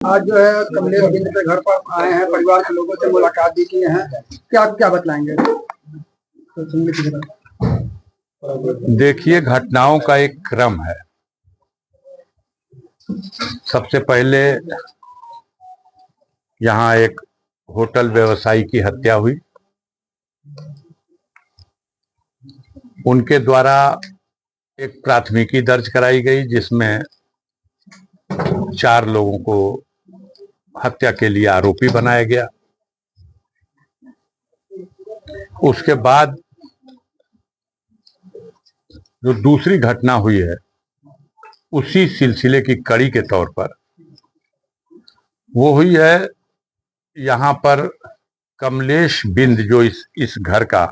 आज जो है कमलेश बिंद के घर पर आए हैं, परिवार के लोगों से मुलाकात भी किए हैं। क्या क्या बतलाएंगे? देखिए, घटनाओं का एक क्रम है। सबसे पहले यहाँ एक होटल व्यवसायी की हत्या हुई। उनके द्वारा एक प्राथमिकी दर्ज कराई गई जिसमें 4 लोगों को हत्या के लिए आरोपी बनाया गया। उसके बाद जो दूसरी घटना हुई है उसी सिलसिले की कड़ी के तौर पर वो हुई है। यहाँ पर कमलेश बिंद जो इस घर का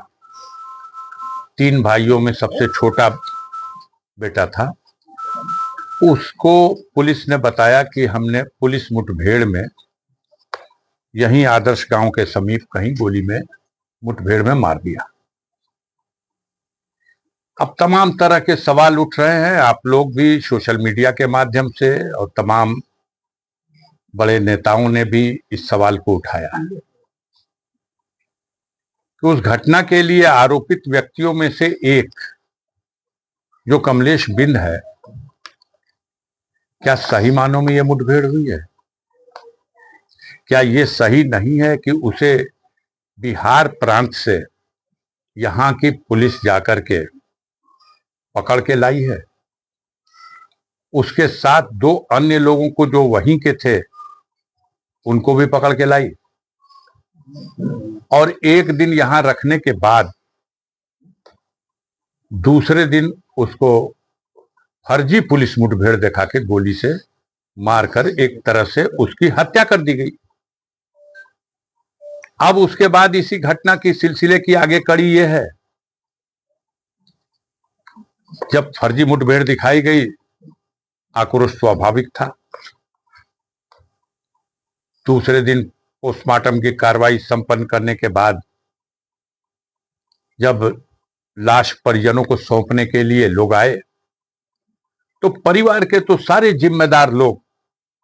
3 भाइयों में सबसे छोटा बेटा था, उसको पुलिस ने बताया कि हमने पुलिस मुठभेड़ में यहीं आदर्श गांव के समीप कहीं गोली में मुठभेड़ में मार दिया। अब तमाम तरह के सवाल उठ रहे हैं। आप लोग भी सोशल मीडिया के माध्यम से और तमाम बड़े नेताओं ने भी इस सवाल को उठाया है कि उस घटना के लिए आरोपित व्यक्तियों में से एक जो कमलेश बिंद है, क्या सही मानों में यह मुठभेड़ हुई है? क्या यह सही नहीं है कि उसे बिहार प्रांत से यहां की पुलिस जाकर के पकड़ के लाई है? उसके साथ 2 अन्य लोगों को जो वहीं के थे उनको भी पकड़ के लाई, और एक दिन यहां रखने के बाद दूसरे दिन उसको फर्जी पुलिस मुठभेड़ दिखा के गोली से मारकर एक तरह से उसकी हत्या कर दी गई। अब उसके बाद इसी घटना की सिलसिले की आगे कड़ी यह है, जब फर्जी मुठभेड़ दिखाई गई, आक्रोश स्वाभाविक था। दूसरे दिन पोस्टमार्टम की कार्रवाई संपन्न करने के बाद जब लाश परिजनों को सौंपने के लिए लोग आए तो परिवार के तो सारे जिम्मेदार लोग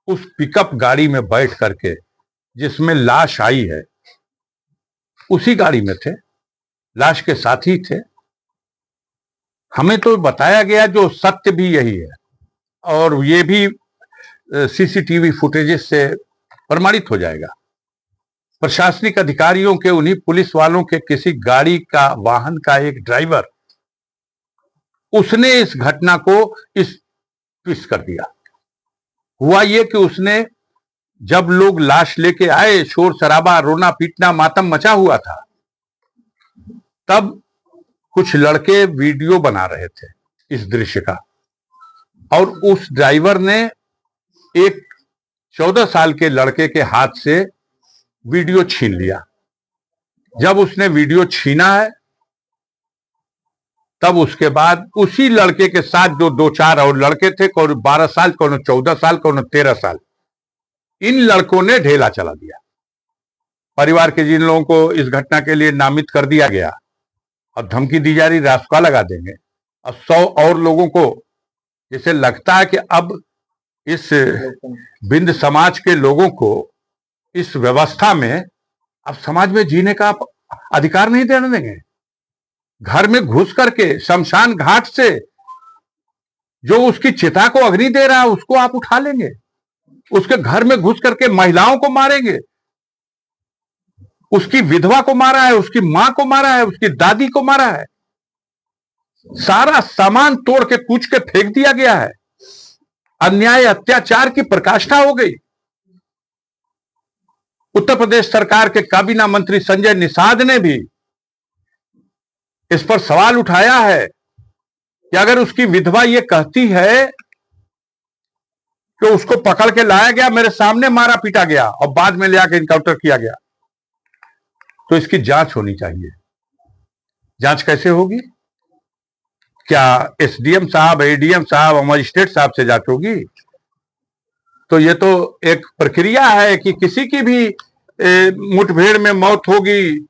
उस पिकअप गाड़ी में बैठ करके जिसमें लाश आई है उसी गाड़ी में थे, लाश के साथ ही थे। हमें तो बताया गया, जो सत्य भी यही है और ये भी सीसीटीवी फुटेजेस से प्रमाणित हो जाएगा। प्रशासनिक अधिकारियों के, उन्हीं पुलिस वालों के किसी गाड़ी का, वाहन का एक ड्राइवर, उसने इस घटना को इस ट्विस्ट कर दिया। हुआ ये कि उसने, जब लोग लाश लेके आए, शोर शराबा, रोना पीटना, मातम मचा हुआ था, तब कुछ लड़के वीडियो बना रहे थे इस दृश्य का, और उस ड्राइवर ने एक 14 साल के लड़के के हाथ से वीडियो छीन लिया। जब उसने वीडियो छीना है तब उसके बाद उसी लड़के के साथ जो 2-4 और लड़के थे, कौन 12 साल, कौन 14 साल, कौन 13 साल, इन लड़कों ने ढेला चला दिया। परिवार के जिन लोगों को इस घटना के लिए नामित कर दिया गया और धमकी दी जा रही, रासुका लगा देंगे, और 100 और लोगों को, जैसे लगता है कि अब इस बिंद समाज के लोगों को इस व्यवस्था में अब समाज में जीने का अधिकार नहीं देने देंगे। घर में घुस करके शमशान घाट से जो उसकी चिता को अग्नि दे रहा है उसको आप उठा लेंगे, उसके घर में घुस करके महिलाओं को मारेंगे, उसकी विधवा को मारा है, उसकी मां को मारा है, उसकी दादी को मारा है, सारा सामान तोड़ के कूच के फेंक दिया गया है। अन्याय अत्याचार की प्रकाष्ठा हो गई। उत्तर प्रदेश सरकार के काबीना मंत्री संजय निषाद ने भी इस पर सवाल उठाया है कि अगर उसकी विधवा ये कहती है कि उसको पकड़ के लाया गया, मेरे सामने मारा पीटा गया और बाद में ले आकर इनकाउंटर किया गया, तो इसकी जांच होनी चाहिए। जांच कैसे होगी? क्या एसडीएम साहब, एडीएम साहब और मजिस्ट्रेट साहब से जांच होगी? तो ये तो एक प्रक्रिया है कि किसी की भी मुठभेड़ में मौत होगी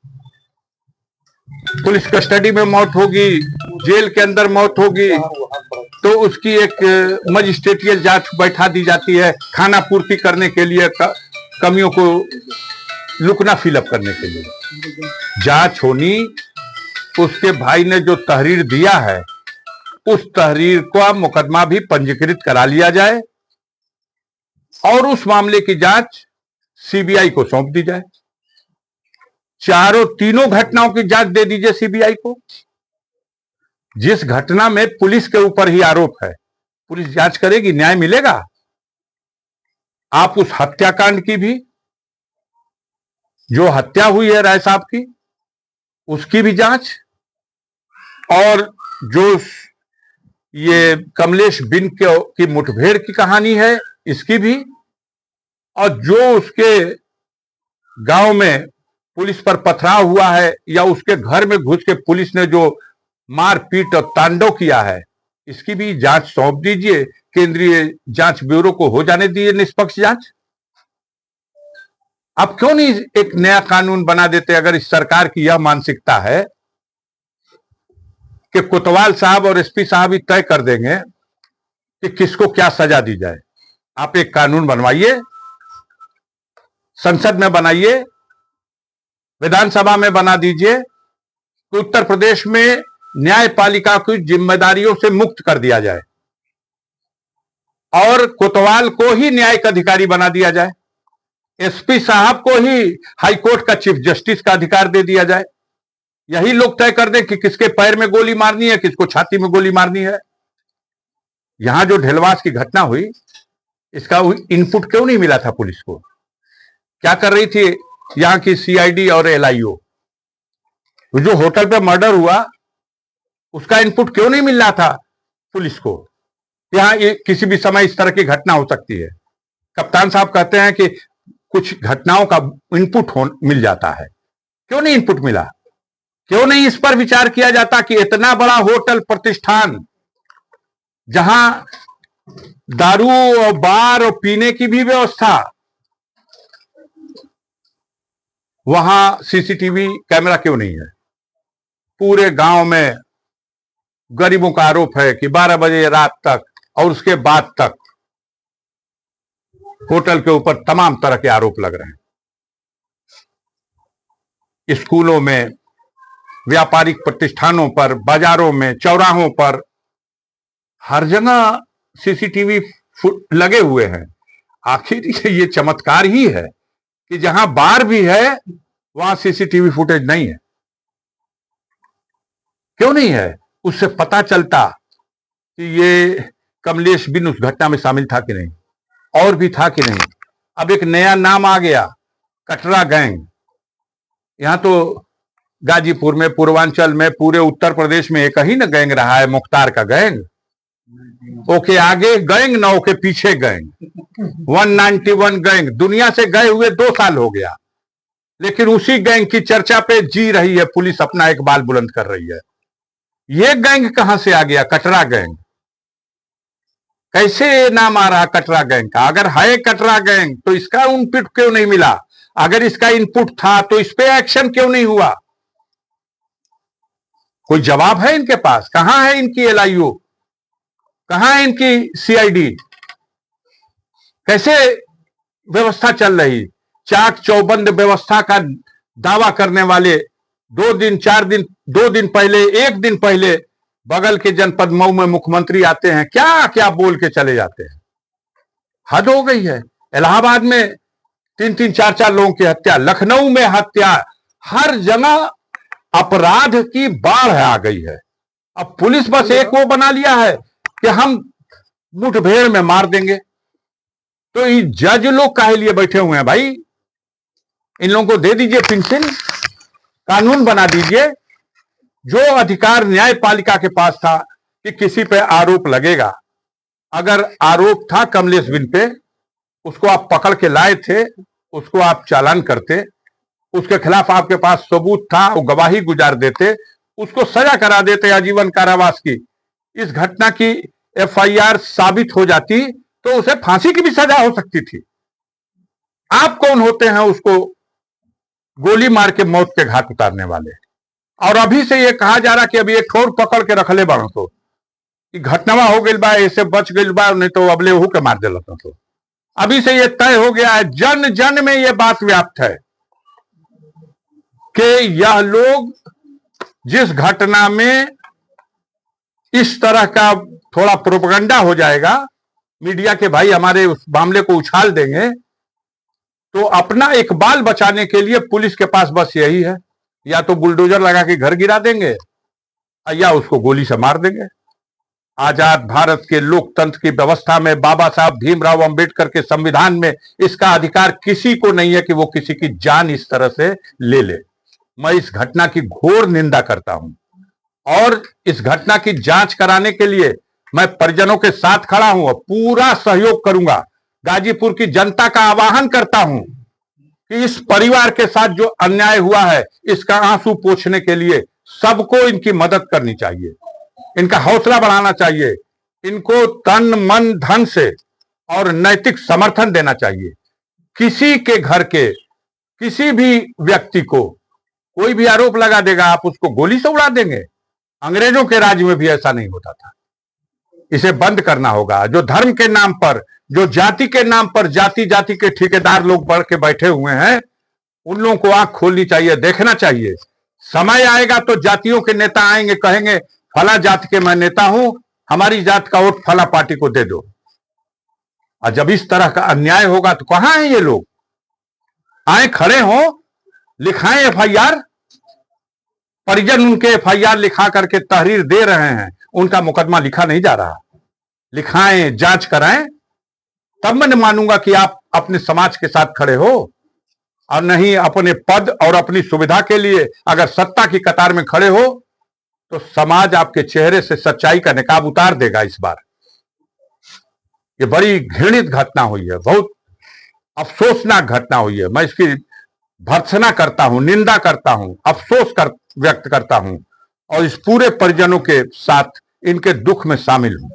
पुलिस कस्टडी में मौत होगी, जेल के अंदर मौत होगी, तो उसकी एक मजिस्ट्रेटियल जांच बैठा दी जाती है खाना पूर्ति करने के लिए, कमियों को लुकना फिलअप करने के लिए। जांच होनी, उसके भाई ने जो तहरीर दिया है उस तहरीर का मुकदमा भी पंजीकृत करा लिया जाए और उस मामले की जांच सीबीआई को सौंप दी जाए। तीनों घटनाओं की जांच दे दीजिए सीबीआई को। जिस घटना में पुलिस के ऊपर ही आरोप है, पुलिस जांच करेगी, न्याय मिलेगा। आप उस हत्याकांड की भी, जो हत्या हुई है राय साहब की, उसकी भी जांच, और जो ये कमलेश बिन की मुठभेड़ की कहानी है इसकी भी, और जो उसके गांव में पुलिस पर पथराव हुआ है या उसके घर में घुस के पुलिस ने जो मारपीट और तांडव किया है, इसकी भी जांच सौंप दीजिए केंद्रीय जांच ब्यूरो को। हो जाने दीजिए निष्पक्ष जांच। आप क्यों नहीं एक नया कानून बना देते? अगर इस सरकार की यह मानसिकता है कि कोतवाल साहब और एसपी साहब ही तय कर देंगे कि किसको क्या सजा दी जाए, आप एक कानून बनवाइए, संसद में बनाइए, विधानसभा में बना दीजिए कि उत्तर प्रदेश में न्यायपालिका की जिम्मेदारियों से मुक्त कर दिया जाए और कोतवाल को ही न्यायिक अधिकारी बना दिया जाए, एसपी साहब को ही हाईकोर्ट का चीफ जस्टिस का अधिकार दे दिया जाए। यही लोग तय कर दें कि किसके पैर में गोली मारनी है, किसको छाती में गोली मारनी है। यहां जो ढेलवास की घटना हुई, इसका इनपुट क्यों नहीं मिला था पुलिस को? क्या कर रही थी यहां की सीआईडी और एलआईओ? जो होटल पे मर्डर हुआ उसका इनपुट क्यों नहीं मिल रहा था पुलिस को? यहां किसी भी समय इस तरह की घटना हो सकती है। कप्तान साहब कहते हैं कि कुछ घटनाओं का इनपुट मिल जाता है, क्यों नहीं इनपुट मिला? क्यों नहीं इस पर विचार किया जाता कि इतना बड़ा होटल प्रतिष्ठान जहां दारू और बार और पीने की भी व्यवस्था, वहां सीसीटीवी कैमरा क्यों नहीं है? पूरे गांव में गरीबों का आरोप है कि 12 बजे रात तक और उसके बाद तक होटल के ऊपर तमाम तरह के आरोप लग रहे हैं। स्कूलों में, व्यापारिक प्रतिष्ठानों पर, बाजारों में, चौराहों पर, हर जगह सीसीटीवी लगे हुए हैं। आखिर ये चमत्कार ही है कि जहां बार भी है वहां सीसीटीवी फुटेज नहीं है। क्यों नहीं है? उससे पता चलता कि ये कमलेश बिन उस घटना में शामिल था कि नहीं, और भी था कि नहीं। अब एक नया नाम आ गया, कटरा गैंग। यहां तो गाजीपुर में, पूर्वांचल में, पूरे उत्तर प्रदेश में एक ही ना गैंग रहा है, मुख्तार का गैंग। ओके आगे गैंग, ना ओके पीछे गैंग। 191 गैंग दुनिया से गए हुए 2 साल हो गया, लेकिन उसी गैंग की चर्चा पे जी रही है पुलिस, अपना इकबाल बुलंद कर रही है। ये गैंग कहां से आ गया? कटरा गैंग। कैसे नाम आ रहा कटरा गैंग का? अगर है कटरा गैंग तो इसका इनपुट क्यों नहीं मिला? अगर इसका इनपुट था तो इस पे एक्शन क्यों नहीं हुआ? कोई जवाब है इनके पास? कहां है इनकी एलआईओ? कहां है इनकी सीआईडी? कैसे व्यवस्था चल रही? चाक चौबंद व्यवस्था का दावा करने वाले 2 दिन 4 दिन 2 दिन पहले, 1 दिन पहले बगल के जनपद मऊ में मुख्यमंत्री आते हैं, क्या क्या बोल के चले जाते हैं। हद हो गई है। इलाहाबाद में 3-3 4-4 लोगों की हत्या, लखनऊ में हत्या, हर जगह अपराध की बाढ़ आ गई है। अब पुलिस बस एक वो बना लिया है कि हम मुठभेड़ में मार देंगे। तो ये जज लोग काहे लिए बैठे हुए हैं भाई? इन लोगों को दे दीजिए पेंशन, कानून बना दीजिए। जो अधिकार न्यायपालिका के पास था कि किसी पे आरोप लगेगा, अगर आरोप था कमलेश बिन पे, उसको आप पकड़ के लाए थे, उसको आप चालान करते, उसके खिलाफ आपके पास सबूत था, वो गवाही गुजार देते, उसको सजा करा देते आजीवन कारावास की। इस घटना की एफआईआर साबित हो जाती तो उसे फांसी की भी सजा हो सकती थी। आप कौन होते हैं उसको गोली मार के मौत के घाट उतारने वाले? और अभी से ये कहा जा रहा कि अभी एक ठोर पकड़ के रख ले बाड़ो तो कि घटनावा हो गई बा, ऐसे बच गई बा, नहीं तो अबले हु के मार दिला तो। अभी से ये तय हो गया है, जन जन में ये बात व्याप्त है कि यह लोग जिस घटना में इस तरह का थोड़ा प्रोपेगेंडा हो जाएगा, मीडिया के भाई हमारे उस मामले को उछाल देंगे, तो अपना एक बाल बचाने के लिए पुलिस के पास बस यही है, या तो बुलडोजर लगा के घर गिरा देंगे या उसको गोली से मार देंगे। आजाद भारत के लोकतंत्र की व्यवस्था में बाबा साहब भीमराव अंबेडकर के संविधान में इसका अधिकार किसी को नहीं है कि वो किसी की जान इस तरह से ले ले। मैं इस घटना की घोर निंदा करता हूं और इस घटना की जांच कराने के लिए मैं परिजनों के साथ खड़ा हूं और पूरा सहयोग करूंगा। गाजीपुर की जनता का आह्वान करता हूं कि इस परिवार के साथ जो अन्याय हुआ है इसका आंसू पोंछने के लिए सबको इनकी मदद करनी चाहिए, इनका हौसला बढ़ाना चाहिए, इनको तन मन धन से और नैतिक समर्थन देना चाहिए। किसी के घर के किसी भी व्यक्ति को कोई भी आरोप लगा देगा, आप उसको गोली से उड़ा देंगे। अंग्रेजों के राज में भी ऐसा नहीं होता था। इसे बंद करना होगा। जो धर्म के नाम पर, जो जाति के नाम पर जाति जाति के ठेकेदार लोग बढ़ के बैठे हुए हैं, उन लोगों को आंख खोलनी चाहिए, देखना चाहिए। समय आएगा तो जातियों के नेता आएंगे, कहेंगे फला जाति के मैं नेता हूं, हमारी जात का वोट फला पार्टी को दे दो। और जब इस तरह का अन्याय होगा तो कहां हैं ये लोग? आए खड़े हो, लिखाएं एफआईआर। परिजन उनके एफआईआर लिखा करके तहरीर दे रहे हैं, उनका मुकदमा लिखा नहीं जा रहा। लिखाएं, जांच कराएं, तब मैं मानूंगा कि आप अपने समाज के साथ खड़े हो, और नहीं अपने पद और अपनी सुविधा के लिए अगर सत्ता की कतार में खड़े हो तो समाज आपके चेहरे से सच्चाई का निकाब उतार देगा। इस बार ये बड़ी घृणित घटना हुई है, बहुत अफसोसनाक घटना हुई है। मैं इसकी भर्त्सना करता हूं, निंदा करता हूं, व्यक्त करता हूं और इस पूरे परिजनों के साथ इनके दुख में शामिल हूं।